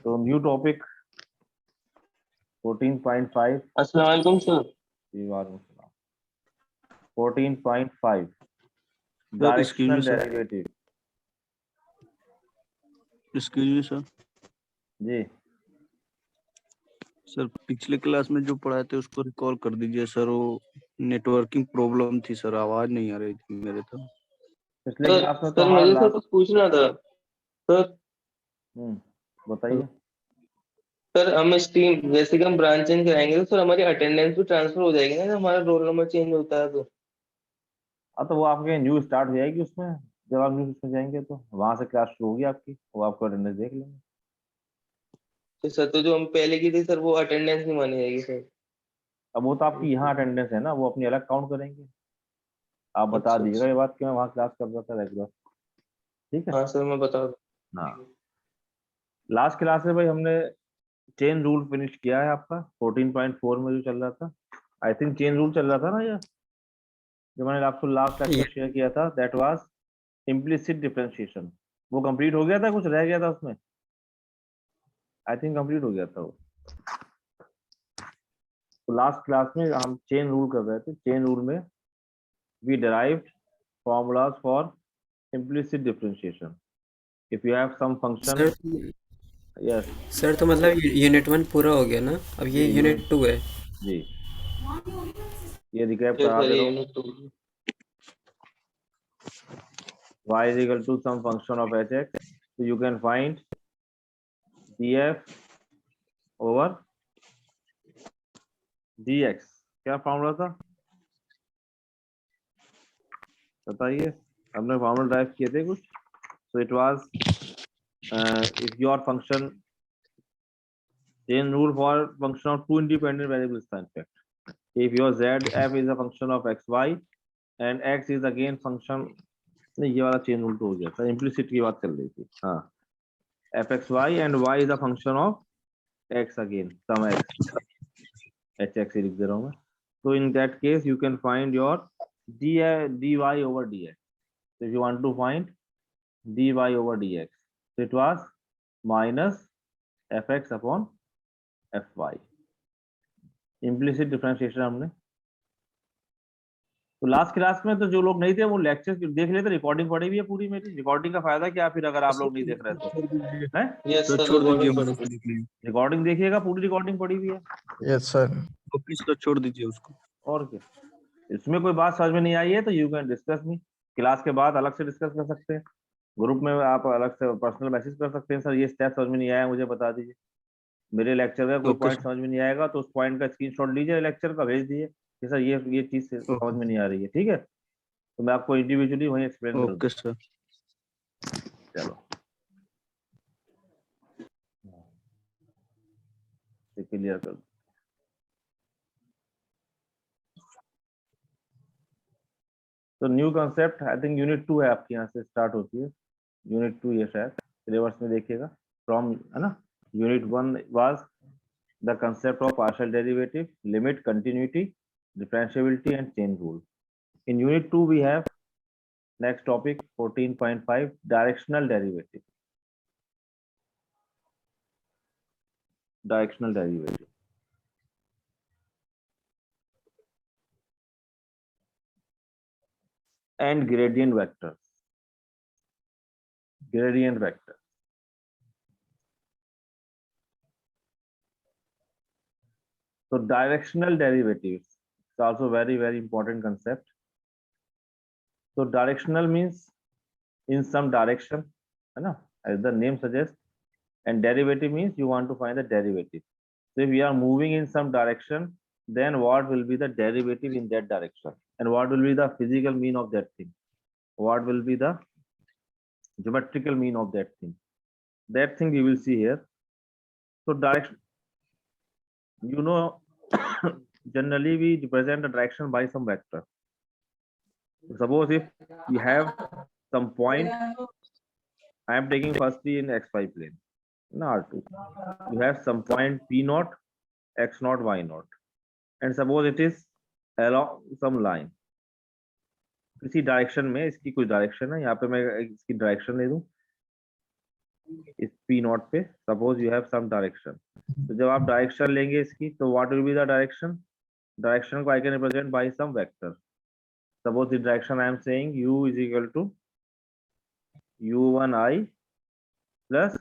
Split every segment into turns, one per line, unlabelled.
तो new topic 14.5।
अस्सलाम वालेकुम sir.
14.5 directional derivative.
Excuse me sir.
जी
सर पिछले क्लास में जो पढ़ाए थे उसको रिकॉल कर दीजिए सर। वो नेटवर्किंग प्रॉब्लम थी सर, आवाज नहीं आ रही थी मेरे तो।
पिछले
सर
क्लास में तो
सर
हमारा
मुझे सर
लास्ट।
कुछ पूछना था सर।
बताइए।
सर हम स्ट्रीम जैसे कि हम ब्रांच चेंज कराएंगे तो सर हमारी अटेंडेंस भी ट्रांसफर हो जाएगी ना, हमारा रोल नंबर चेंज होता है तो।
हाँ तो वो आपके न्यू स्टार्ट हो जाएगी उसमें। जब आप न्यू उसमें जाएंगे तो वहां से क्लास शुरू होगी आपकी, वो आपको अटेंडेंस देख लेंगे।
तो सर तो जो हम पहले की थी सर वो अटेंडेंस नहीं मानी जाएगी सर।
अब वो तो आपकी यहाँ अटेंडेंस है ना, वो अपनी अलग काउंट करेंगे। आप बता
अच्छा
दीजिएगा
अच्छा।
ये बात कि मैं वहाँ क्लास कर रहा था रेगुलर। ठीक है।
हाँ सर मैं बता दूँ।
हाँ लास्ट क्लास में भाई हमने चेन रूल फिनिश किया है आपका 14.4 में जो चल रहा था। आई थिंक चेन रूल चल रहा था ना, ये जो मैंने आपको लास्ट लेक्चर शेयर किया था, दैट वाज इम्प्लिसिट डिफरेंशिएशन। वो कंप्लीट हो गया था, कुछ रह गया था उसमें? आई थिंक कंप्लीट हो गया था वो। तो लास्ट क्लास में हम चेन रूल कर रहे थे। चेन रूल में we derived formulas for implicit differentiation. If you have some function,
sir
yes,
sir तो मतलब यूनिट 1 पूरा हो गया ना, अब ये
जी
यूनिट 2 है।
जी ये रिकैप
यस
करा
सर
दे
ये
रहा हूँ।
Unit 2।
Y is equal to some function of hx, so you can find df over dx। क्या फॉर्मूला था बताइए? हमने फॉर्मूला ड्राइव किए थे कुछ। so it was if your function chain rule for function of two independent variables था in fact। if your z f is a function of xy and x is again function, नहीं ये वाला chain rule तो हो गया था, implicit की बात चल रही थी। हाँ f x y and y is a function of x again some x, h x लिख दे रहा हूँ मैं। तो in that case you can find your dy over dx। so if you want to find dy over dx, so it was minus fx upon fy। Implicit differentiation हमने। तो last class में तो जो लोग नहीं थे वो लेक्चर देख लेते, रिकॉर्डिंग पड़ी हुई है पूरी मेरी। रिकॉर्डिंग का फायदा क्या फिर अगर आप लोग नहीं देख रहे तो है?
यस
तो
सर
छोड़ दीजिए,
रिकॉर्डिंग
हम
पड़ी
उसको
थी।
देख लेंगे।
रिकॉर्डिंग देखिएगा, पूरी रिकॉर्डिंग पड़ी हुई है।
Yes sir.
ऑफिस तो छोड़ दीजिए उसको।
और क्या, इसमें कोई बात समझ में नहीं आई है तो you can discuss me. Class के बाद अलग से डिस्कस कर सकते हैं, ग्रुप में आप अलग से पर्सनल मैसेज कर सकते हैं, सर ये स्टेप समझ में नहीं आया मुझे बता दीजिए। मेरे लेक्चर का कोई
ओके
पॉइंट
सर।
समझ में नहीं आएगा तो उस पॉइंट का स्क्रीनशॉट लीजिए, लेक्चर का भेज दीजिए कि सर ये चीज समझ
ओके
में नहीं आ रही है। ठीक है, तो मैं आपको इंडिविजुअली वहीं एक्सप्लेन कर
ओके
दूँ।
सर।
चलो क्लियर कर दूँ। तो new concept I think unit 2 है आपके यहाँ से स्टार्ट होती है। यूनिट 2 ये शायद सिलेबस में देखिएगा फ्रॉम, है ना। Unit 1 was the concept of partial derivative, limit, continuity, differentiability and chain rule. In unit 2 we have next topic 14.5 directional derivative. Directional derivative and gradient vectors. Gradient vector. So directional derivatives is also very important concept. So directional means in some direction, है ना, as the name suggests, and derivative means you want to find the derivative. So if we are moving in some direction, then what will be the derivative in that direction, and what will be the physical mean of that thing, what will be the geometrical mean of that thing, that thing you will see here. So direction, you know, generally we represent the direction by some vector. Suppose if we have some point, I am taking firstly in xy plane, in R2, you have some point P naught, x naught, y naught, and suppose it is along some line, किसी direction में, इसकी कुछ direction है, यहाँ पे मैं इसकी direction ले दूं, इस पी नॉट पे, suppose you have some direction, तो जब आप डायरेक्शन लेंगे इसकी, तो what will be the direction? Direction को I can represent by some vector. Suppose the direction I am saying u is equal to u1i plus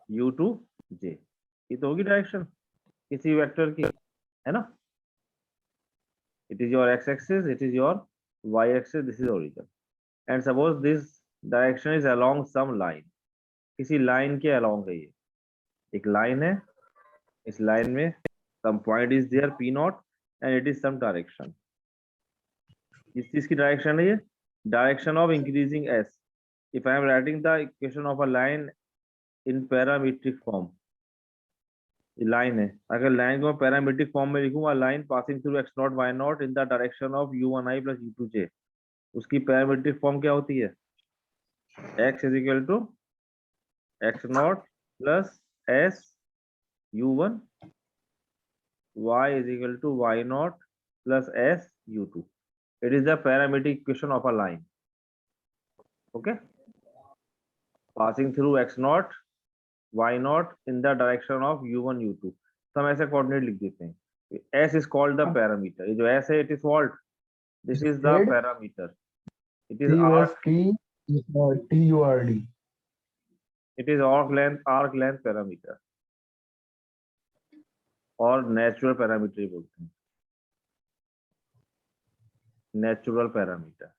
u2j. ये तो होगी डायरेक्शन किसी वेक्टर की, है ना? It is your x-axis, it is your y-axis, this is origin. And suppose this direction is along some line. किसी line के along है ये. एक line है, इस line में some point is there p naught and it is some direction. इस चीज की direction है ये, direction of increasing s. If I am writing the equation of a line in parametric form, line है, अगर लाइन को मैं पैरामीट्रिक फॉर्म में लिखूंगा, line passing through x not y naught in the direction of u1i plus u2j, उसकी parametric form क्या होती है? x is equal to x not plus s u1, y is equal to y not plus s u2. It is the parametric equation of a line. Okay, passing through x not y naught in the direction of u1 u2. तो हम ऐसे coordinate लिख देते हैं. s is called the parameter. ये जो s है, it is what? This is the parameter. It is
TURD.
It is arc length parameter और नेचुरल पैरामीटर बोलते हैं. Natural parameter.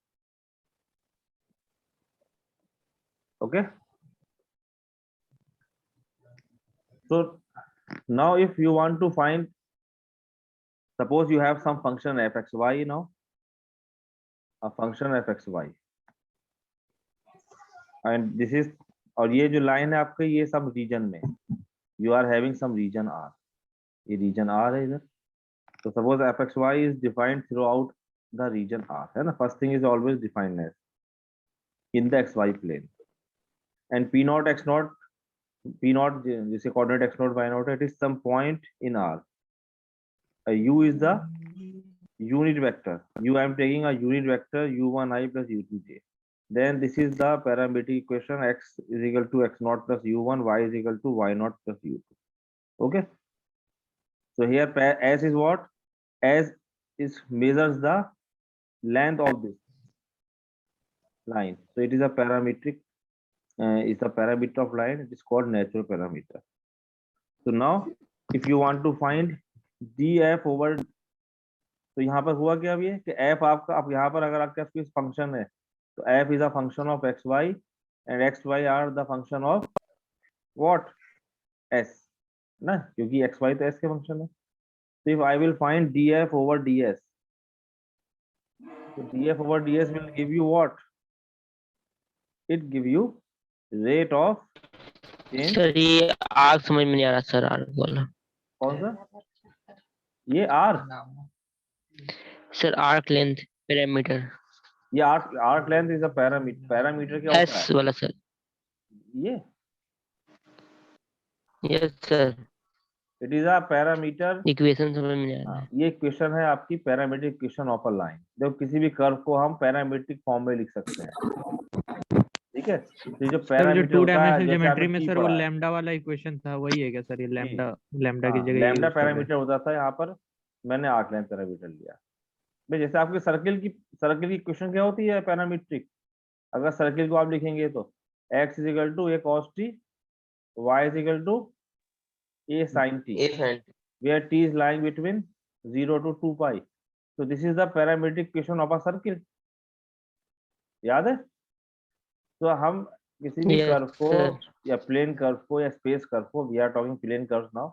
Okay, so now if you want to find, suppose you have some function fxy, now a function fxy, and this is, और ये जो line है आपके, ये सब रीजन में, you are having some region R, ये reason R है इधर. तो suppose fxy is defined throughout the region R, है ना? First thing is always defined as in the xy plane, and p naught x naught, p naught जिसे coordinate x naught y naught, it is some point in R. U is the unit vector. I am taking a unit vector u1i plus u2j. Then this is the parametric equation, x is equal to x naught plus u1, y is equal to y naught plus u2. Okay. So here s is what? S is measures the length of this line. So it is a parametric. Is the parameter of line. It is called natural parameter. So now if you want to find df over, तो यहाँ पर हुआ क्या अभी है कि f आपका, अब यहाँ पर अगर आपके पास फंक्शन है, तो f is a function of xy and xy are the function of what? s, ना, क्योंकि xy तो s के फंक्शन है. So if I will find df over ds, so df over ds will give you what? It give you rate of change.
Sir ये arc समझ में नहीं आ रहा सर, आर्क बोला.
कौन सा? ये r,
sir arc length parameter.
ये arc length is a parameter. Parameter क्या होता
एस
है?
वाला सर.
ये
yes sir,
it is a parameter.
Equation समझ में नहीं आ रहा है.
ये इक्वेशन है आपकी parametric equation of a line. देखो किसी भी कर्व को हम पैरामीट्रिक फॉर्म में लिख सकते हैं, ठीक है? तो जो
सर जो
पैरामीटर
टू
होता है,
डायमेंशनल
जैसे
ज्योमेट्री
आपने
में
T
सर वो
पढ़ा है,
लैम्डा वाला इक्वेशन था, वही है क्या सर? ये लैम्डा की जगह
लैम्डा
यूज कर रहे हैं.
पैरामीटर होता था, यहाँ पर मैंने आर्क लेंथ पैरामीटर लिया. भाई जैसे आपके सर्किल की इक्वेशन क्या होती है? पैरामीट्रिक. अगर सर्किल को आप लिखेंगे तो x is equal to a cos t, y is equal to a sin t,
a sine.
where t is lying between 0 to 2 pi. So this is the parametric equation of a circle. याद है? तो हम किसी भी
Yes,
curve को
sir.
या plane curve को या स्पेस कर्व को, we are talking plane curves now,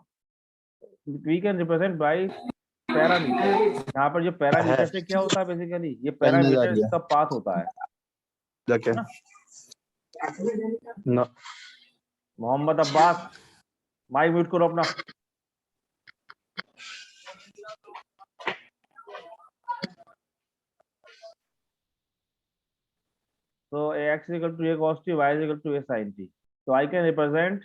we can represent by parameter. यहाँ पर जो पैरामीटर से क्या होता है बेसिकली, ये पैरामीटर इसका पाथ होता है.
जाके ना
मोहम्मद अब्बास, माइक म्यूट करो अपना. So x is equal to a cos t, y is equal to a sin t. So I can represent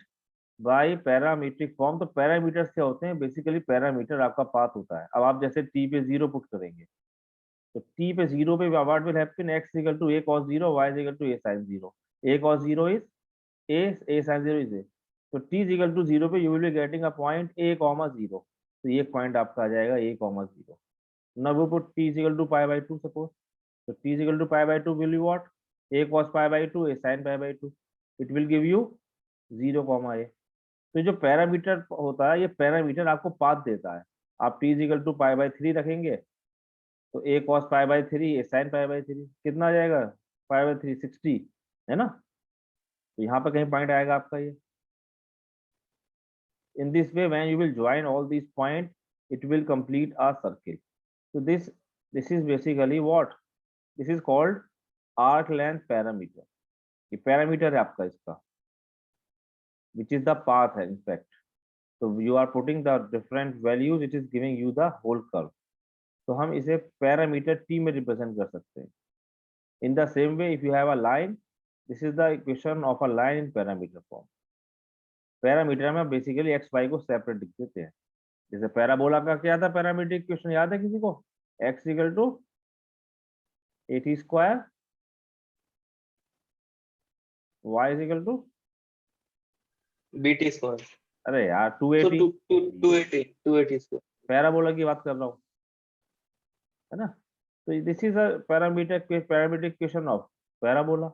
by parametric form. तो पैरामीटर्स क्या होते हैं? बेसिकली पैरामीटर आपका पाथ होता है. अब आप जैसे t पे 0 पुट करेंगे, तो t पे 0 पे what will happen? x is equal to a cos 0, y is equal to a sin 0. a cos 0 is a sin 0 is a, तो t is equal to 0 पे you will be getting a point a comma 0, तो ये point आपका आ जाएगा a comma 0. Now we put t is equal to pi by 2 suppose, so t is equal to pi by 2 will be what, a cos pi by 2 a sin pi by 2, it will give you 0 comma a. तो जो parameter होता है ये parameter आपको path देता है. आप t is equal to pi by 3 रखेंगे तो a cos pi by 3 a sin pi by 3 कितना आ जाएगा, pi by 3 60 है ना, तो यहाँ पर कहीं पॉइंट आएगा आपका ये. In this way when you will join all these points it will complete a circle. So this is basically what, this is called arc length parameter. ये पैरामीटर है आपका इसका, which is the path in fact. So you are putting the different values, it is giving you the whole curve. तो हम इसे parameter t में represent कर सकते हैं. In the same way if you have a line, this is the equation of a line in parameter form. Parameter में basically x Y को separate लिख देते हैं. जैसे पैराबोला का क्या था पैरामीट्रिक इक्वेशन, याद है किसी को, x equal to a t square y is equal to
BT square.
अरे यार
So
280,
280 square.
पैराबोला की बात कर रहा हूँ है ना. तो this is a parametric equation of parabola.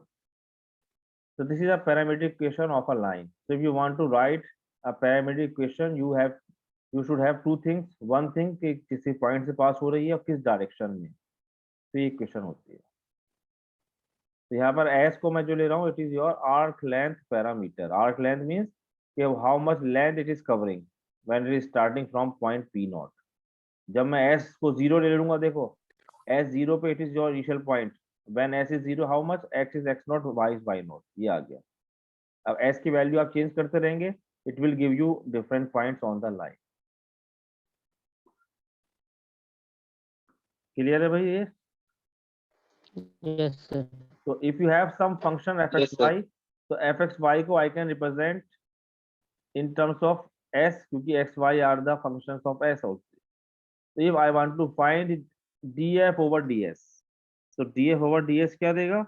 So this is a parametric equation of a line. So if you want to write a parametric equation, you should have two things. One thing कि किसी point से पास हो रही है और किस direction में, तो ये इक्वेशन होती है. तो यहाँ पर s को मैं जो ले रहा हूँ, it is your arc length parameter. Arc length means कि how much length it is covering when it is starting from point P naught. जब मैं s को 0 ले लूंगा, देखो s 0 पे it is your initial point. When s is 0, how much, x is x naught, y is y naught. ये आ गया. अब s की वैल्यू आप चेंज करते रहेंगे, it will give you different points on the line. Clear है भाई ये?
Yes, sir.
So if you have some function
Yes, sir.
fxy, so fxy को I can represent in terms of s, क्योंकि xy are the functions of s also. So if I want to find df over ds, so df over ds क्या देगा,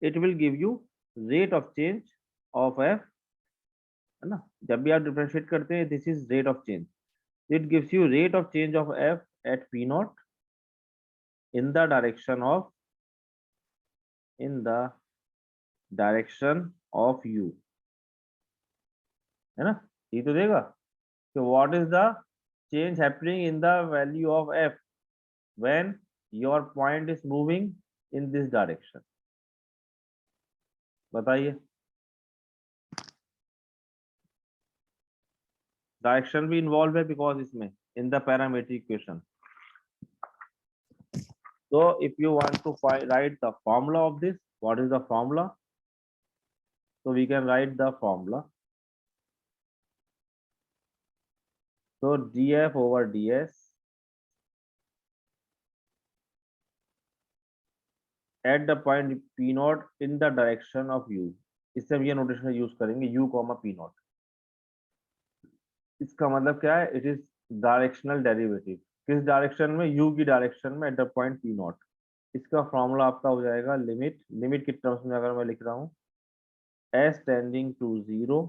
it will give you rate of change of f, है ना. जब भी आप differentiate करते हैं, this is rate of change. It gives you rate of change of f at p naught in the direction of u, है ना. ये तो देगा कि what is the change happening in the value of f when your point is moving in this direction. बताइए. Direction भी involve है because इसमें in the parametric equation. So if you want to write the formula of this, what is the formula? So we can write the formula. So df over ds at the point p naught in the direction of u. इससे हम ये notation use करेंगे u comma p naught. इसका मतलब क्या है, it is directional derivative. किस direction में, u की डायरेक्शन में at the point p naught. इसका फॉर्मूला आपका हो जाएगा लिमिट के टर्म्स में अगर मैं लिख रहा हूँ, s tending to 0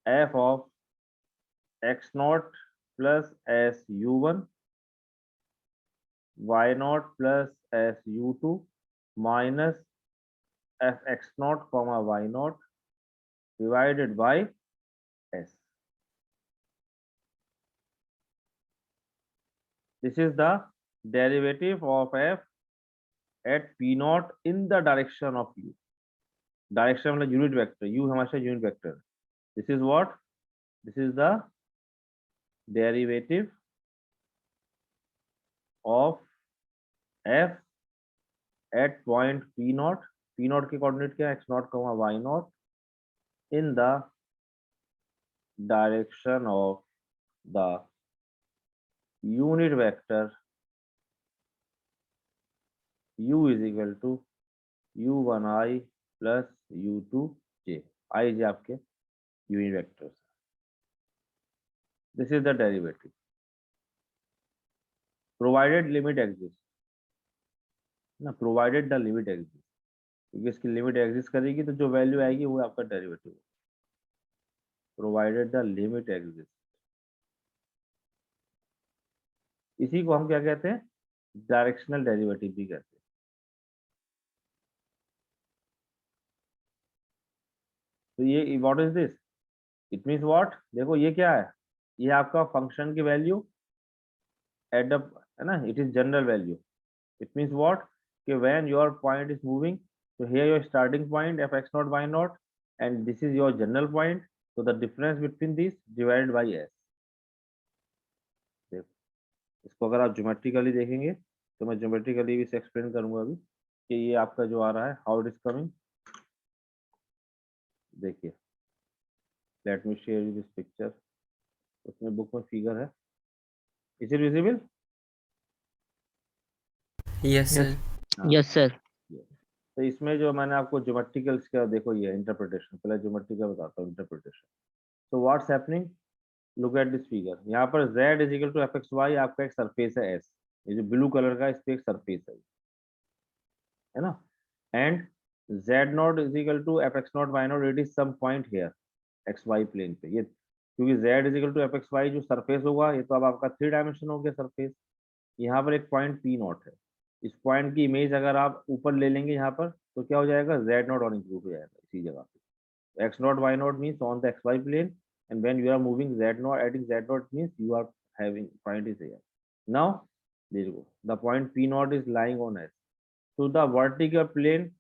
f of x naught plus s u1 y naught plus s u2 minus f x naught comma y naught divided by s. This is the derivative of f at p naught in the direction of u. Direction मतलब unit vector, u हमेशा unit vector. This is what? This is the derivative of f at point p naught. p naught के coordinate क्या है, x naught comma y naught in the direction of the unit vector u is equal to u1i plus u2j. I is आपके unit vectors. This is the derivative provided limit exists. ना, provided the limit exists. क्योंकि इसकी limit exist करेगी तो जो value आएगी वो आपका derivative, provided the limit exist. इसी को हम क्या कहते हैं, डायरेक्शनल डेरिवेटिव भी कहते हैं। तो ये what is this, it means what, देखो ये क्या है, ये आपका फंक्शन की वैल्यू एड अप है ना, it is general value. It means what, कि when your point is moving, so here your starting point fx naught y naught and this is your general point, so the difference between these divided by s। देखो इसको अगर आप geometrically देखेंगे तो मैं geometrically भी इसे एक्सप्लेन करूंगा अभी कि ये आपका जो आ रहा है हाउ इट इज कमिंग। देखिए let me share you this picture, उसमें बुक में फिगर है, is it visible?
Yes sir.
हाँ,
यस सर।
तो इसमें जो मैंने आपको ज्योमेट्रिकल का, देखो ये इंटरप्रिटेशन, पहले ज्योमेट्रिकल बताता हूँ interpretation. So what's happening, look at this figure, यहाँ पर z is equal to f x y आपका एक सरफेस है s, ये जो ब्लू कलर का इस पे एक सरफेस है ना, and z naught is equal to f x not Y naught, it is some point here x y plane पे, ये क्योंकि z is equal to f x y जो सरफेस होगा ये तो अब आपका 3 डायमेंशन हो गया सरफेस। यहाँ पर एक पॉइंट पी नॉट है, इस पॉइंट की इमेज अगर आप ऊपर ले लेंगे यहाँ पर तो क्या हो जाएगा, z नॉट और इंक्लूड हो जाएगा इसी जगह पे। x not y not means on the xy plane, and when you are moving z naught, adding z naught means you are having point is here. Now there you go, the point p naught is lying on s, so the vertical plane,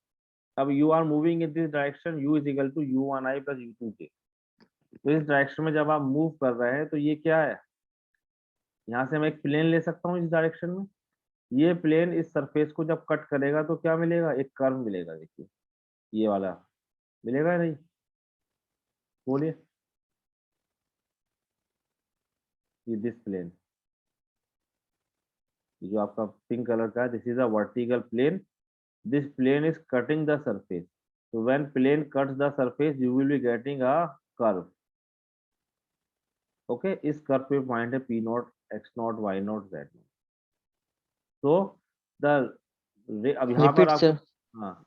अब you are moving in this direction, u is equal to u1i plus u2j। तो इस direction में जब आप move कर रहे हैं तो ये क्या है, यहाँ से मैं एक प्लेन ले सकता हूँ इस डायरेक्शन में, ये प्लेन इस सरफेस को जब कट करेगा तो क्या मिलेगा, एक कर्व मिलेगा, देखिए ये वाला मिलेगा या नहीं, बोलिए, ये दिस प्लेन, ये जो आपका पिंक कलर का है, this is a vertical plane, this plane is cutting the surface, so when plane cuts the surface you will be getting a curve। Okay इस कर्व पे पॉइंट है p not x not y not z not. तो the अब यहाँ पर
repeat
आपको,
sir.
हाँ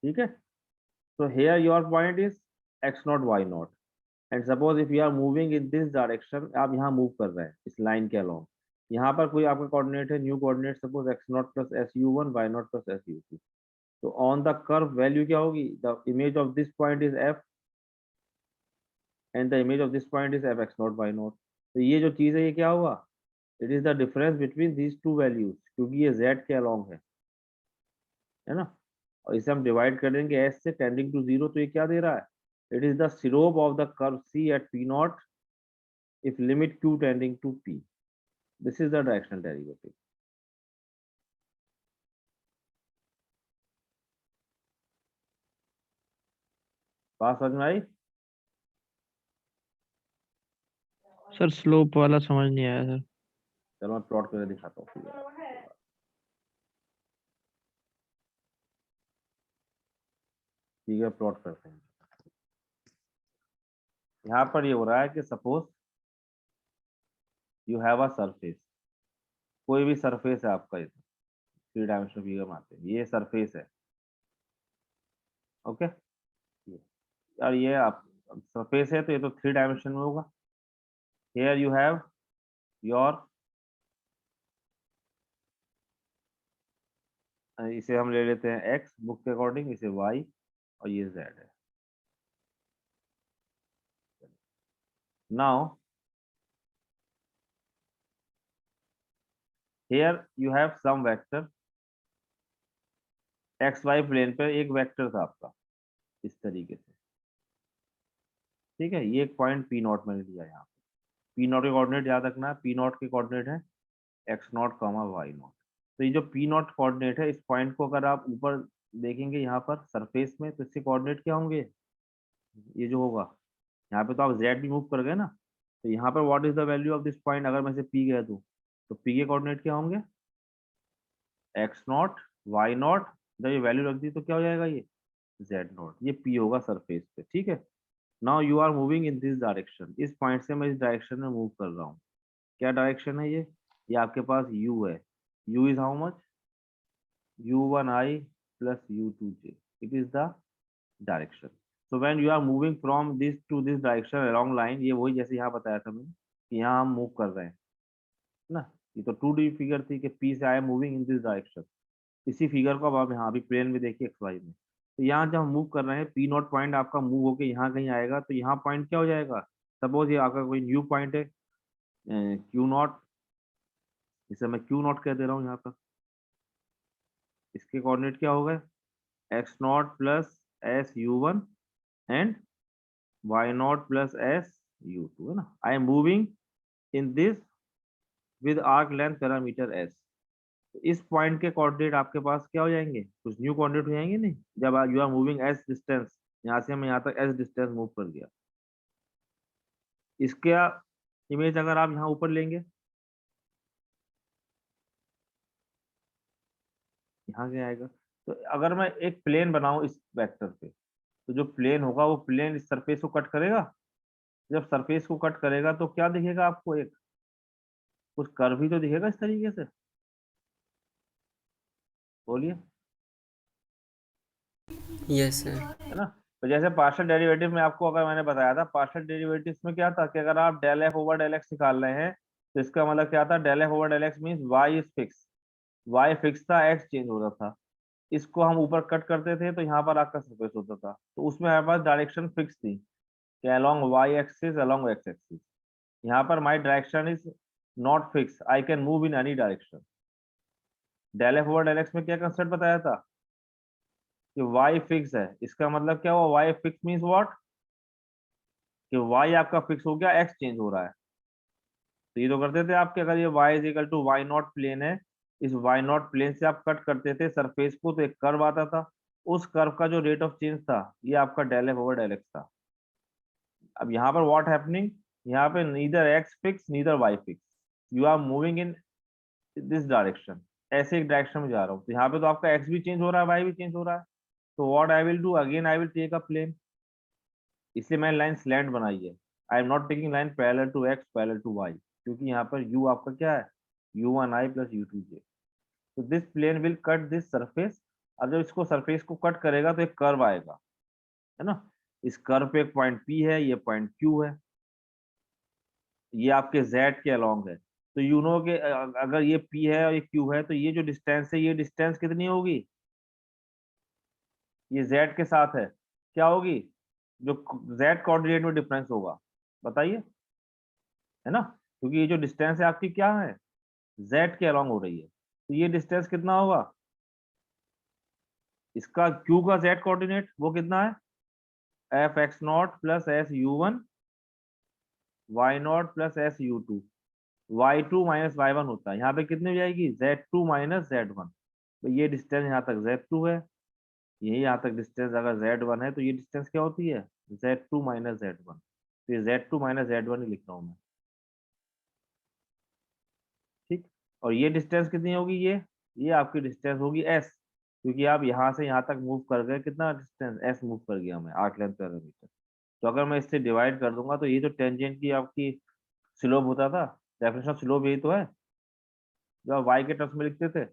ठीक है, so here your point is x not y not, and suppose if you are moving in this direction, आप यहाँ मूव कर रहे हैं इस लाइन के अलोंग, यहाँ पर कोई आपका कोऑर्डिनेट है, new coordinate suppose x not plus s u one, y not plus s u two, तो ऑन द कर्व वैल्यू क्या होगी, the image of this point is f and the image of this point is f x not Y not. तो ये जो चीज है ये क्या होगा, it is the difference between these two values, क्योंकि ये z के अलोंग है ना, और इसे हम डिवाइड कर देंगे s से टेंडिंग टू 0, तो ये क्या दे रहा है, it is the slope of the curve c at p naught if limit q tending to p। this is the directional derivative। बात समझ में आई?
सर स्लोप वाला समझ नहीं आया सर।
चलो मैं प्लॉट करके दिखाता हूँ। ठीक है प्लॉट करते हैं। यहाँ पर ये हो रहा है कि suppose you have a surface, कोई भी सरफेस है आपका, इधर 3 डायमेंशनल फिगर में आते हैं, ये सरफेस है ओके, और ये आप सरफेस है तो ये तो 3 डायमेंशन में होगा। हियर यू हैव योर, इसे हम ले लेते हैं x बुक के अकॉर्डिंग, इसे y और ये z है। Now here you have some vector, x y plane पे एक वेक्टर था आपका इस तरीके से, ठीक है, ये एक पॉइंट पी नॉट मैंने लिया यहाँ पे, पी नॉट के कोऑर्डिनेट याद रखना है, पी नॉट के कोऑर्डिनेट है x not comma y not. तो ये जो पी नॉट कोऑर्डिनेट है, इस पॉइंट को अगर आप ऊपर देखेंगे यहाँ पर सरफेस में, तो इसके कोऑर्डिनेट क्या होंगे, ये जो होगा यहाँ पे तो आप z भी मूव कर गए ना, तो यहाँ पर what is the value of this point, अगर मैं इसे p कह दूं तो p के कोऑर्डिनेट क्या होंगे, x नॉट y नॉट, जब ये वैल्यू रख दी तो क्या हो जाएगा, ये z नॉट, ये p होगा सरफेस पे, ठीक है। Now you are moving in this direction, इस पॉइंट से मैं इस डायरेक्शन में मूव कर रहा हूँ, क्या डायरेक्शन है ये आपके पास u है, u is how much, u1i plus u2j. It is the direction. So when you are moving from this to this direction along line, ये वही जैसे यहाँ बताया था मैंने कि यहाँ हम मूव कर रहे हैं ना, ये तो 2D फिगर थी कि P से आई am moving in this direction. इसी फिगर को अब आप यहाँ अभी प्लेन में देखिए एक्स वाई में, तो यहाँ जब हम मूव कर रहे हैं P नॉट पॉइंट आपका मूव होके यहाँ कहीं आएगा, तो यहाँ पॉइंट क्या हो जाएगा, सपोज ये आपका कोई न्यू पॉइंट है Q नॉट, इसे मैं Q नॉट कह दे रहा हूँ यहाँ पर, इसके कोऑर्डिनेट क्या हो गए x not plus s u one and y not plus s u two, है ना। I am moving in this with arc length parameter s। इस पॉइंट के कोऑर्डिनेट आपके पास क्या हो जाएंगे, कुछ न्यू कोऑर्डिनेट हो जाएंगे नहीं, जब you are moving s distance, यहाँ से मैं यहाँ तक s डिस्टेंस मूव कर गया। इसका इमेज अगर आप यहाँ ऊपर लेंगे, यहाँ क्या आएगा, तो अगर मैं एक प्लेन बनाऊं इस वेक्टर पे, तो जो प्लेन होगा वो प्लेन इस सरफेस को कट करेगा। जब सरफेस को कट करेगा तो क्या दिखेगा आपको, एक कुछ कर्व ही तो दिखेगा इस तरीके से, बोलिए,
यस सर।
है ना। तो जैसे पार्शियल डेरिवेटिव में आपको अगर मैंने बताया था, पार्शियल डेरिवेटिव में क्या था कि अगर आप del F over del x निकाल रहे हैं, तो इसका मतलब क्या था, del F over del x means y is fix, y fix था, एक्स चेंज हो रहा था। इसको हम ऊपर कट करते थे तो यहाँ पर आपका सरफेस होता था, तो उसमें हमारे पास डायरेक्शन फिक्स थी कि along y axis along x axis. यहाँ पर my direction is not fix, I can move in any direction. Del F over del x में क्या कंसेप्ट बताया था कि y फिक्स है, इसका मतलब क्या हुआ, y फिक्स मींस व्हाट, कि y आपका फिक्स हो गया, x चेंज हो रहा है। तो ये तो करते थे आपके, अगर ये y is equal to y not plane है, इस y नॉट प्लेन से आप कट करते थे सरफेस को, तो एक कर्व आता था, उस कर्व का जो रेट ऑफ चेंज था ये आपका del F over del x था। अब यहाँ पर व्हाट हैपनिंग, यहाँ पे neither x fix neither y fix, you are moving in this direction, ऐसे एक डायरेक्शन में जा रहा हूँ, तो यहाँ पे तो आपका x भी चेंज हो रहा है, y भी चेंज हो रहा है। तो what I will do, again I will take a plane, इसलिए मैंने लाइन स्लैंट बनाई है। I am not taking line parallel to x parallel to y, क्योंकि यहाँ पर u आपका क्या है, u1i प्लस u2j। तो this plane will cut this surface. अब जब इसको सरफेस को कट करेगा तो एक कर्व आएगा, है ना। इस कर्व पे एक पॉइंट P है, ये पॉइंट Q है, ये आपके Z के अलोंग है। तो यू नो के अगर ये P है और ये Q है, तो ये जो डिस्टेंस है, ये डिस्टेंस कितनी होगी, ये Z के साथ है, क्या होगी, जो Z कोऑर्डिनेट में डिफरेंस होगा, बताइए, है ना। क्योंकि ये जो डिस्टेंस है आपकी क्या है, Z के अलोंग हो रही है, तो ये डिस्टेंस कितना होगा, इसका Q का Z कोऑर्डिनेट वो कितना है, F x not plus s u one y not plus s u two, y two minus y one होता है, यहाँ पे कितनी हो जाएगी, Z2 माइनस Z1। तो ये डिस्टेंस यहाँ तक Z2 है, यही यहाँ तक डिस्टेंस अगर Z1 है, तो ये डिस्टेंस क्या होती है, Z2 माइनस Z1। तो ये Z2 माइनस Z1 ही लिख रहा हूँ मैं, ठीक। और ये डिस्टेंस कितनी होगी, ये आपकी डिस्टेंस होगी S, क्योंकि आप यहाँ से यहाँ तक मूव कर गए, कितना डिस्टेंस S मूव कर गया मैं, आर्क लेंथ पैरामीटर। तो अगर मैं इससे डिवाइड कर दूंगा, तो ये जो टेंजेंट की आपकी स्लोप होता था, डेफिनेशन ऑफ स्लोप यही तो है जो आप y के टर्म्स में लिखते थे,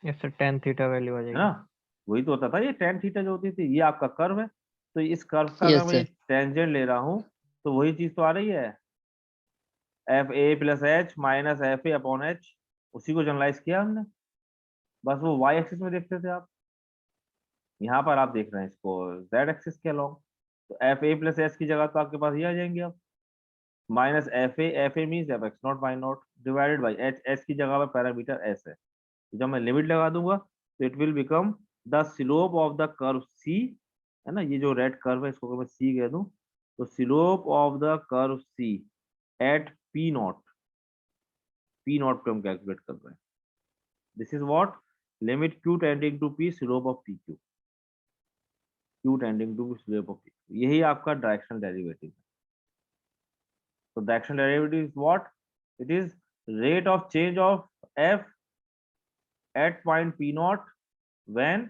yes sir, tan theta value आ
है
जाएगी।
ना। वही तो होता था, ये tan थीटा जो होती थी, ये आपका कर्व है। तो इस कर्व का अगर
यस
मैं
सर।
टेंजेंट ले रहा हूँ, तो वही चीज तो आ रही है, F a plus H minus f A upon H, उसी को जनरलाइज किया हमने, बस वो y एक्सिस में देखते थे आप, यहाँ पर आप देख रहे हैं इसको z एक्सिस के अलोंग। तो एफ ए प्लस एच की जगह तो आपके पास ये आ जाएंगे अब, minus f a means f x not Y not divided by h, h की जगह पर पैरामीटर एस है। तो जब मैं लिमिट लगा दूंगा, तो it will become the slope of the curve C, है ना, ये जो रेड कर्व है इसको अगर मैं सी कह दूं, तो slope of the curve C at P naught, P not पे हम कैलकुलेट कर रहे हैं। This is what, limit Q tending to P slope of P Q, Q tending to slope of P Q, यही आपका डायरेक्शनल डेरिवेटिव है। तो directional derivative is what, it is rate of change of F at point P naught when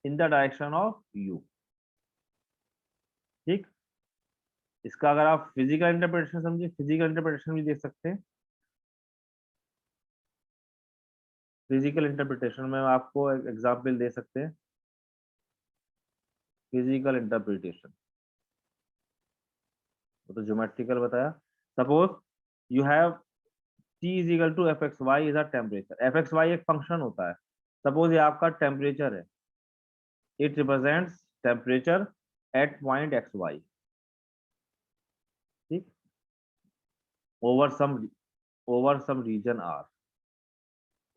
in the direction of U, ठीक। इसका अगर आप physical interpretation समझिए, physical interpretation भी देख सकते हैं। फिजिकल इंटरप्रिटेशन में आपको एक एग्जाम्पल दे सकते हैं। फिजिकल इंटरप्रिटेशन तो ज्योमेट्रिकल बताया। Suppose you have T is equal to f x y is a temperature. F x y एक फंक्शन होता है। सपोज ये आपका टेम्परेचर है, it represents temperature at point x y, ठीक, ओवर सम रीजन आर।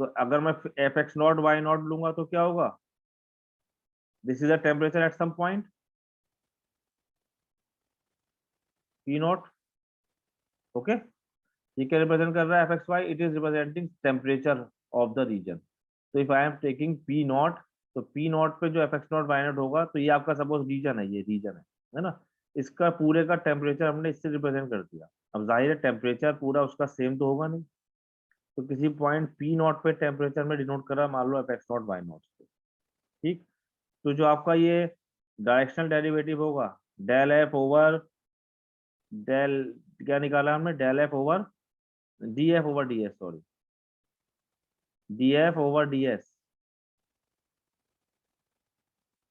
तो अगर मैं f x not Y not लूंगा तो क्या होगा, this is a temperature at some point P not, okay. ये क्या रिप्रेजेंट कर रहा है F x Y, it is representing temperature of the region. तो if I am taking P not, तो पी नॉट पे जो F x not Y not होगा, तो ये आपका सपोज रीजन है, ये रीजन है ना। इसका पूरे का टेम्परेचर हमने इससे रिप्रेजेंट कर दिया। अब जाहिर है टेम्परेचर पूरा उसका सेम तो होगा नहीं, तो किसी पॉइंट पी नॉट पे टेम्परेचर में डिनोट कर रहा, मान लो F x not Y not से, ठीक। तो जो आपका ये डायरेक्शनल डेरिवेटिव होगा, डेल एफ ओवर डेल, क्या निकाला हमने, del F over D F over D S, sorry, D F over D S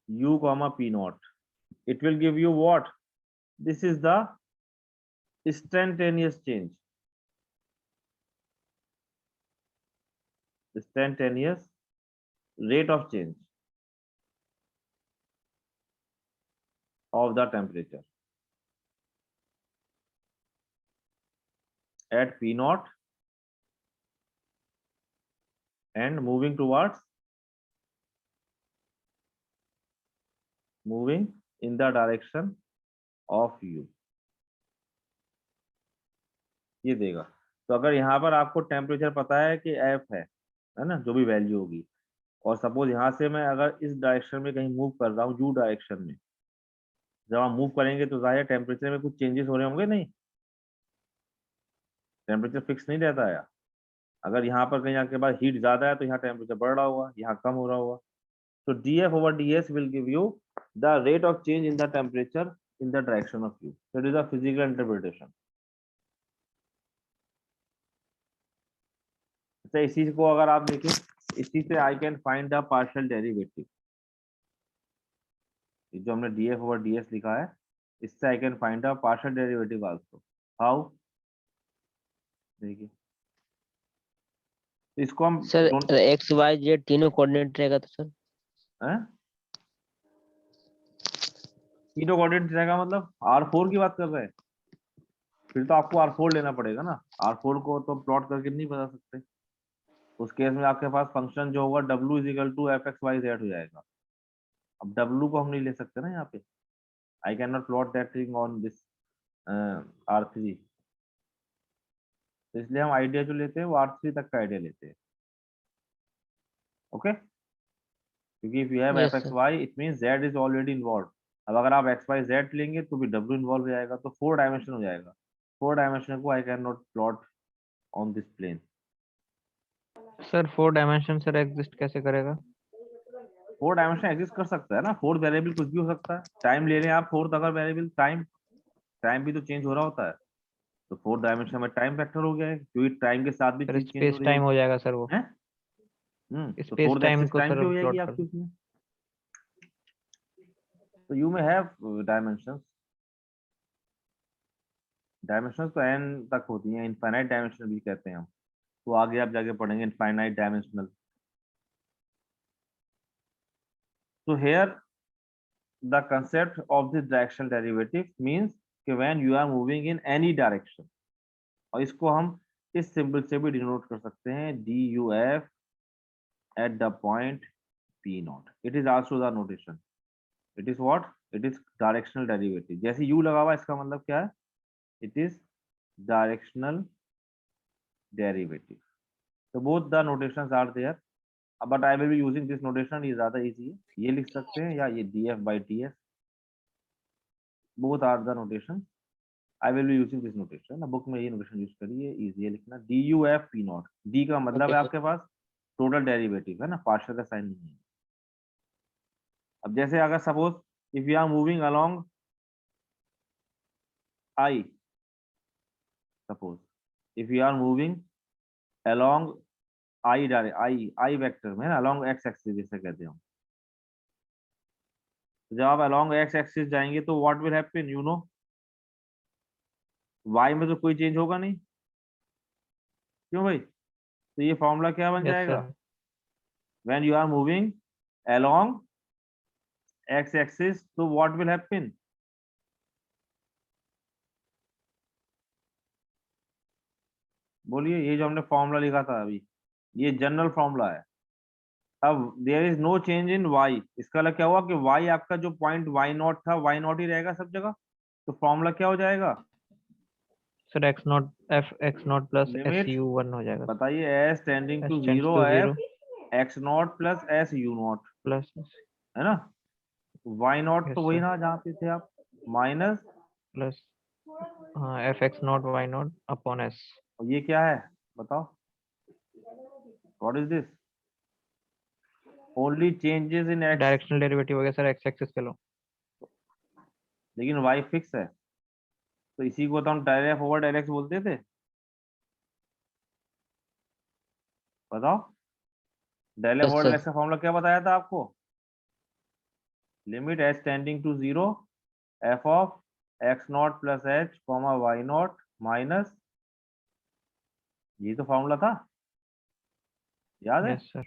u comma p naught, it will give you what, this is the instantaneous change, instantaneous rate of change of the temperature at p naught and moving in the direction of u, ये देगा। तो अगर यहाँ पर आपको temperature पता है कि f है ना, जो भी वैल्यू होगी, और सपोज यहाँ से मैं अगर इस डायरेक्शन में कहीं मूव कर रहा हूँ, u डायरेक्शन में, जब हम मूव करेंगे तो जाहिर टेम्परेचर में कुछ चेंजेस हो रहे होंगे, नहीं, टेम्परेचर फिक्स नहीं रहता है। अगर यहाँ पर कहीं आपके पास हीट ज्यादा है तो यहाँ टेम्परेचर बढ़ रहा होगा, यहाँ कम हो रहा होगा। तो df over ds will give you the rate of change in the temperature in the direction of u. So it is a physical interpretation. अच्छा, इसी को अगर आप देखें, इसी से I can find the partial derivative, जो हमने df over ds लिखा है, इससे I can find the partial derivative also. How? देखिए, इसको हम
सर एक्स वाई जेड तीनों कोऑर्डिनेट रहेगा तो सर
तीनों कोऑर्डिनेट रहेगा, मतलब R4 की बात कर रहे हैं, फिर तो आपको R4 लेना पड़ेगा ना। R4 को तो प्लॉट करके नहीं बता सकते। उस केस में आपके पास फंक्शन जो होगा W is equal to f x y z हो जाएगा। अब W को हम नहीं ले सकते ना यहाँ पे, आई can not plot that thing on this R3, तो इसलिए हम आइडिया जो लेते हैं वो R3 तक का आइडिया लेते हैं, ओके। क्योंकि if you have
Yes,
F x
sir.
Why it means Z is already involve. अब अगर आप एक्स वाई जेड लेंगे तो भी W इन्वॉल्व हो जाएगा, तो 4 डायमेंशन हो जाएगा। 4 डायमेंशन को I can not plot on this plane.
Sir 4 dimension sir exist कैसे करेगा?
4 डायमेंशन एग्जिस्ट कर सकता है ना, 4 वेरिएबल कुछ भी हो सकता है। टाइम ले लें आप, 4th अगर वेरिएबल टाइम भी तो चेंज हो रहा होता है, तो 4 डायमेंशन में टाइम फैक्टर हो गया है, क्योंकि टाइम के साथ भी
सर
चीज चेंज हो
स्पेस
रही
टाइम
है।
हो जाएगा सर वो,
तो
स्पेस
4th
टाइम
एक्सिस
को
टाइम
सर
की हो जाएगी
प्लॉट कर
आपकी
दो।
उसमें। तो यू में हैव डायमेंशंस तो n तक होती हैं, इनफाइनाइट डायमेंशनल भी कहते हैं हम, तो आगे आप जाके पढ़ेंगे infinite dimensional. So here the concept of this directional derivative means कि when you are moving in any direction, और इसको हम इस सिंबल से भी डिनोट कर सकते हैं, duf at the point p naught. It is also the notation. It is what? It is directional derivative. जैसे u लगा हुआ इसका मतलब क्या है? It is directional derivative. So both the notations are there. But I will be using this notation. ये ज्यादा easy है, ये लिख सकते हैं या ये df by ts. Both are the notations. I will be using this notation. ना बुक में ये नोटेशन यूज करिए, इजी है लिखना, duf p naught. d का मतलब है आपके पास टोटल डेरिवेटिव है ना, पार्शियल का साइन नहीं है। अब जैसे अगर suppose if you are moving along I, suppose if you are moving along I vector में ना अलोंग एक्स एक्सिस जिसे कहते हैं हम। जब आप अलोंग एक्स एक्सिस जाएंगे तो what will happen, you know, y में तो कोई चेंज होगा नहीं, क्यों भाई? तो ये फॉर्मूला क्या बन
यस
जाएगा?
Sir.
When you are moving along x axis तो व्हाट विल हैपन? बोलिए, ये जो हमने फॉर्मूला लिखा था अभी, ये जनरल फॉर्मूला है। अब there is no change in y, इसका मतलब क्या हुआ कि वाई आपका जो पॉइंट वाई नॉट था, वाई नॉट ही रहेगा सब जगह। तो फॉर्मूला क्या हो जाएगा?
Sir x not f x not plus s
limit,
u 1 हो जाएगा
बताइए, s tending
s
to
tends
zero
to
f
0
x not plus s u not,
plus
है ना? वाई नॉट
यस
तो वही
सर
ना जहाँ पे थे आप, माइनस,
प्लस हाँ f x not Y not upon s.
और ये क्या है बताओ, what is this? Only changes in x,
directional derivative हो गया सर एक्स एक्सिस के लो।
लेकिन वाई फिक्स है, तो इसी को तो हम del F over del x बोलते थे। बताओ, del f
yes
over del
sir.
X का फॉर्मूला क्या बताया था आपको? Limit h tending to zero f of x not plus h comma y not minus, ये तो फॉर्मूला था, याद है?
Yes sir.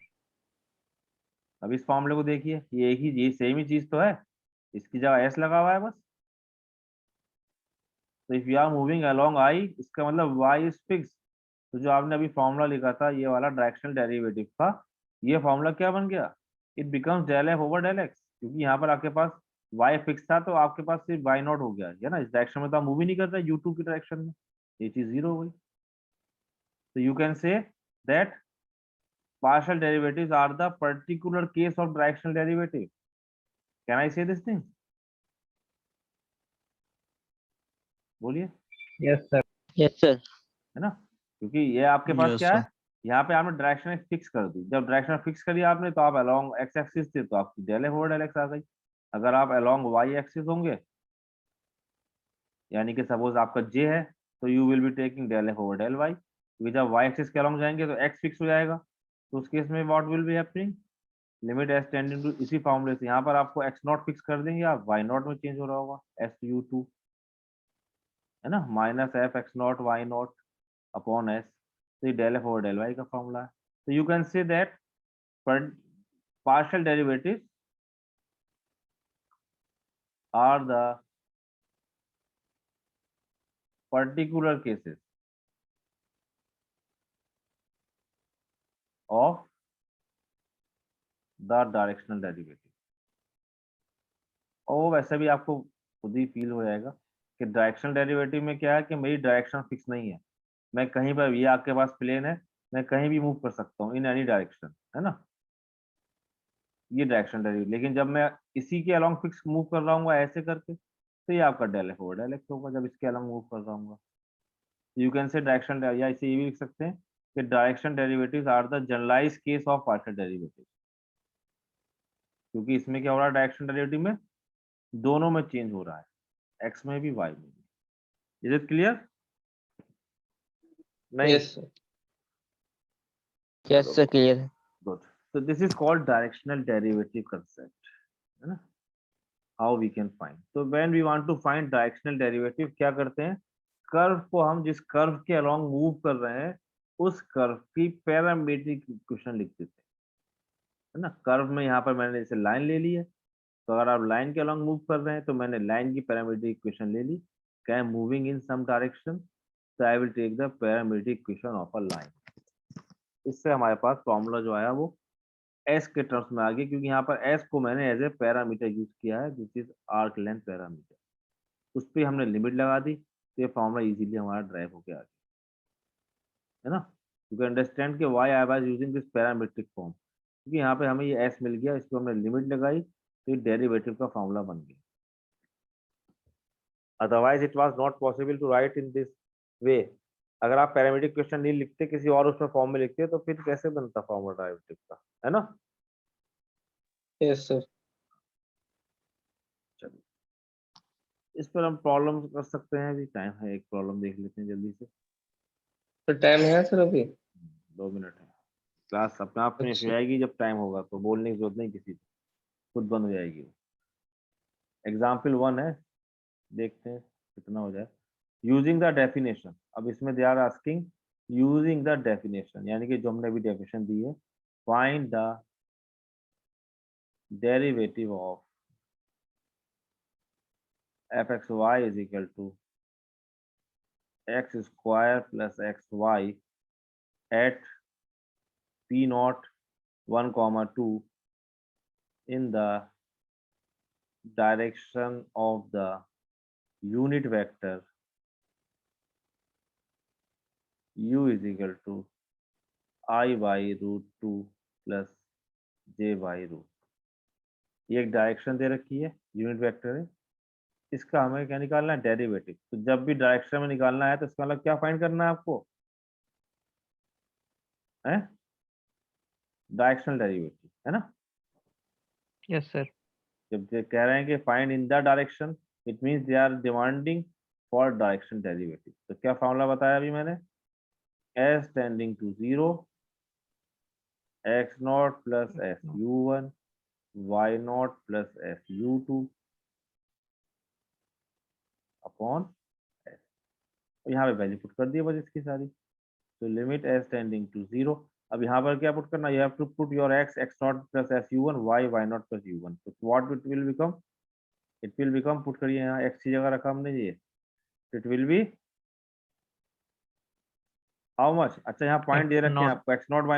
अब इस फॉर्मूले को देखिए, ये एक ही, ये सेम ही चीज तो है, इसकी जगह एस लगा हुआ है बस। तो if you are moving along I, इसका मतलब वाई इज फिक्स। तो जो आपने अभी फॉर्मूला लिखा था ये वाला डायरेक्शनल डेरिवेटिव का, ये फॉर्मूला क्या बन गया? It becomes del F over del x, क्योंकि यहाँ पर आपके पास वाई फिक्स था तो आपके पास सिर्फ वाई नॉट हो गया है ना, इस डायरेक्शन में तो आप मूव ही नहीं कर रहे यू टू की डायरेक्शन में, ये चीज जीरो हो गई। तो you can say that partial derivatives are the particular case of directional derivative. Can I say this thing? बोलिए,
यस सर।
Yes sir.
है ना? क्योंकि ये आपके पास
यस
क्या
सर।
है, यहाँ पे आपने डायरेक्शन फिक्स कर दी। जब डायरेक्शन फिक्स करी आपने तो आप अलोंग एक्स एक्सिस थे तो आपकी del F over del X आ गई। अगर आप अलोंग वाई एक्सिस होंगे, यानी कि सपोज आपका जे है, तो you will be taking del F over del y, क्योंकि जब वाई एक्सिस के अलोंग जाएंगे तो एक्स फिक्स हो जाएगा। तो उस केस में what will be happening, limit s tending to, इसी फॉर्मूले से यहाँ पर आपको एक्स नॉट फिक्स कर देंगे आप, वाई नॉट में चेंज हो रहा होगा एस यू टू, है ना, minus f x not Y not upon s, तो ये del F over del y का फॉर्मूला है। तो you can say that partial derivatives are the particular cases of the directional derivative। और वैसे भी आपको खुद ही फील हो जाएगा कि डायरेक्शनल डेरिवेटिव में क्या है कि मेरी डायरेक्शन फिक्स नहीं है, मैं कहीं पर, ये आपके पास प्लेन है, मैं कहीं भी मूव कर सकता हूँ इन एनी डायरेक्शन, है ना, ये डायरेक्शन डेरिवेटिव। लेकिन जब मैं इसी के अलोंग फिक्स मूव कर रहा हूँ ऐसे करके, तो ये आपका del F over del x होगा जब इसके अलोंग मूव कर रहा हूँ। यू कैन से डायरेक्शन, या इसे ये भी लिख सकते हैं कि direction derivatives are the generalise case of partial derivative, क्योंकि इसमें क्या हो रहा है, डायरेक्शन डेरिवेटिव में दोनों में चेंज हो रहा है, एक्स में भी वाई में भी। Is it clear? नहीं?
Yes sir.
Yes sir clear है।
Good. So this is called directional derivative concept, है ना? How we can find? So when we want to find directional derivative, क्या करते हैं, कर्व को हम जिस कर्व के अलोंग मूव कर रहे हैं उस कर्व की पैरामीट्रिक इक्वेशन लिख देते हैं, है ना। कर्व में यहाँ पर मैंने जैसे लाइन ले ली है, तो अगर आप लाइन के अलोंग मूव कर रहे हैं तो मैंने लाइन की पैरामीट्रिक इक्वेशन ले ली, क्या है, moving in some direction, so I will take the parametric equation of a line। इससे हमारे पास फॉर्मूला जो आया वो एस के टर्म्स में आ गया, क्योंकि यहाँ पर एस को मैंने एज ए पैरामीटर यूज किया है, this is arc length parameter, उस पर हमने लिमिट लगा दी, तो ये फॉर्मूला इजीली हमारा ड्राइव होके आ गया, है ना। यू कैन अंडरस्टैंड कि why I was using this parametric form, क्योंकि यहाँ पे हमें ये एस मिल गया, इसको हमने लिमिट लगाई तो ये डेरिवेटिव का फॉर्मूला बन गया। Otherwise it was not possible to write in this way. अगर आप पैरामीट्रिक क्वेश्चन नहीं लिखते, किसी और उसमें फॉर्म में लिखते, तो फिर कैसे बनता फॉर्मूला डेरिवेटिव का, है ना।
Yes sir.
चलिए, इस पर हम प्रॉब्लम कर सकते हैं, अभी टाइम है, एक प्रॉब्लम देख लेते हैं जल्दी से।
तो टाइम है सर अभी?
2 मिनट है। क्लास अपने आप फिनिश हो
अच्छा।
जाएगी जब टाइम होगा, तो बोलने की जरूरत नहीं किसी को, खुद बंद हो जाएगी। एग्जाम्पल 1 है, देखते हैं कितना हो जाए। यूजिंग द डेफिनेशन, अब इसमें they are asking using the definition, यानी कि जो हमने अभी डेफिनेशन दी है, find the derivative of fxy is equal to x square plus xy at p naught 1 comma 2 in the direction of the unit vector u is equal to I by root 2 plus j by root। ये एक direction दे रखी है, unit vector है, इसका हमें क्या निकालना है, डेरिवेटिव। तो जब भी डायरेक्शन में निकालना है तो इसका मतलब क्या फाइंड करना है आपको, है डायरेक्शनल डेरिवेटिव, है ना।
Yes sir.
जब ये कह रहे हैं कि find in the direction, it means they are demanding for direction derivative. तो क्या फॉर्मूला बताया अभी मैंने, s tending to 0 x not plus s u1 y not plus s u2 upon s. यहाँ पे वैल्यू पुट कर दी बस इसकी सारी। तो लिमिट एस टेंडिंग टू 0। अब यहाँ पर क्या पुट करना, you have to put your x not plus s u1 y not plus u1। तो what it will become, it will become, put करिए यहाँ, x की जगह रखा हमने ये, it will be how much. अच्छा यहाँ पॉइंट दे रखे हैं
नॉट
आपको x नॉट y